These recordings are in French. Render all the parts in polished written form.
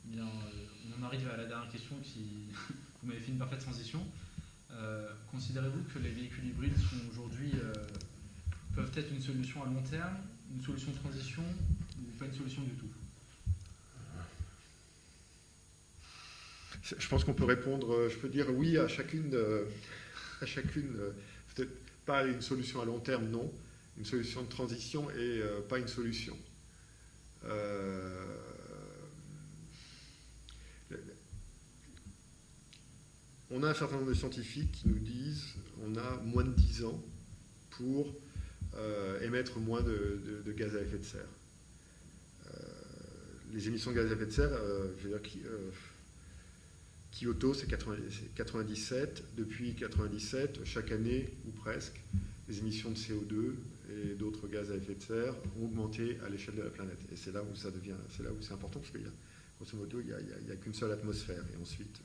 Bien, on en arrive à la dernière question qui vous m'avez fait une parfaite transition. Considérez-vous que les véhicules hybrides sont aujourd'hui peuvent être une solution à long terme, une solution de transition ou pas une solution du tout? Je pense qu'on peut répondre, je peux dire oui à chacune, peut-être pas une solution à long terme, non, une solution de transition et pas une solution. Euh, on a un certain nombre de scientifiques qui nous disent on a moins de 10 ans pour émettre moins de gaz à effet de serre. Les émissions de gaz à effet de serre, je veux dire, Kyoto, c'est 97. Depuis 97, chaque année, ou presque, les émissions de CO2 et d'autres gaz à effet de serre ont augmenté à l'échelle de la planète. Et c'est là où ça devient, c'est là où c'est important, parce qu'il y a, grosso modo, il n'y a qu'une seule atmosphère. Et ensuite,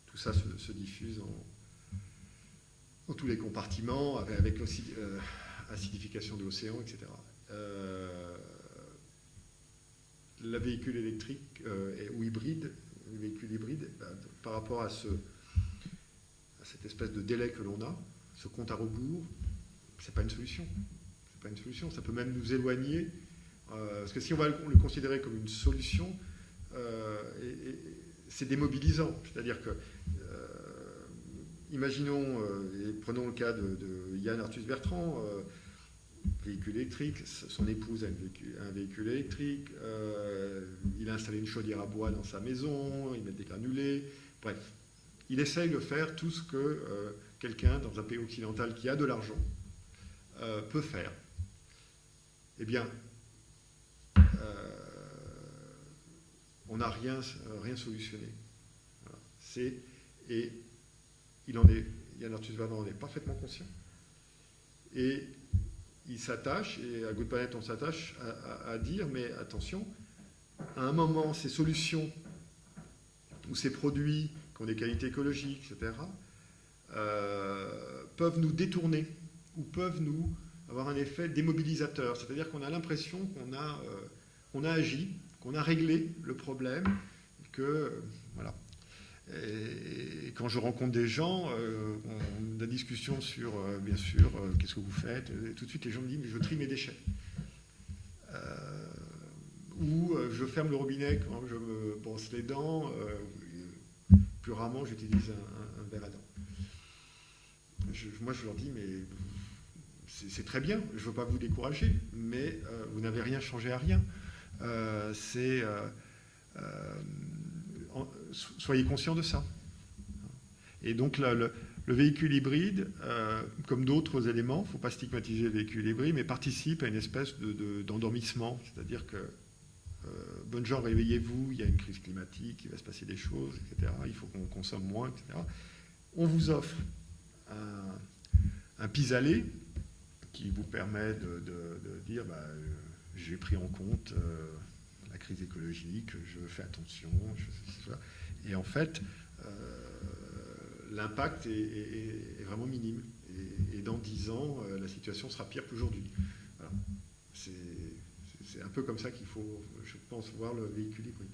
tout ça se diffuse dans tous les compartiments, avec aussi acidification de l'océan, etc. La véhicule électrique ou hybride, les véhicules hybrides, par rapport à cette espèce de délai que l'on a, ce compte à rebours, c'est pas une solution. C'est pas une solution. Ça peut même nous éloigner, parce que si on va le considérer comme une solution, c'est démobilisant. C'est-à-dire que, imaginons, et prenons le cas de Yann Arthus Bertrand, véhicule électrique, son épouse a un véhicule électrique, il a installé une chaudière à bois dans sa maison, il met des granulés, bref. Il essaye de faire tout ce que quelqu'un dans un pays occidental qui a de l'argent peut faire. Eh bien, on n'a rien solutionné. Voilà. Et Yann Arthus Bertrand en est parfaitement conscient. Et il s'attache, et à Good Planet, on s'attache à dire, mais attention, à un moment, ces solutions ou ces produits qui ont des qualités écologiques, etc., peuvent nous détourner ou peuvent nous avoir un effet démobilisateur. C'est-à-dire qu'on a l'impression qu'on a agi, qu'on a réglé le problème, que voilà. Et quand je rencontre des gens, on a la discussion sur, bien sûr, qu'est-ce que vous faites, et tout de suite les gens me disent, mais je trie mes déchets. Ou je ferme le robinet quand je me brosse les dents. Plus rarement, j'utilise un verre à dents. Moi, je leur dis, mais c'est très bien, je ne veux pas vous décourager, mais vous n'avez rien changé à rien. Soyez conscients de ça. Et donc, le véhicule hybride, comme d'autres éléments, il ne faut pas stigmatiser le véhicule hybride, mais participe à une espèce d'endormissement. C'est-à-dire que, bonnes gens, réveillez-vous, il y a une crise climatique, il va se passer des choses, etc. Il faut qu'on consomme moins, etc. On vous offre un pis-aller qui vous permet de dire j'ai pris en compte la crise écologique, je fais attention, et en fait, l'impact est vraiment minime. Et dans 10 ans, la situation sera pire qu'aujourd'hui. Voilà. C'est un peu comme ça qu'il faut, je pense, voir le véhicule hybride.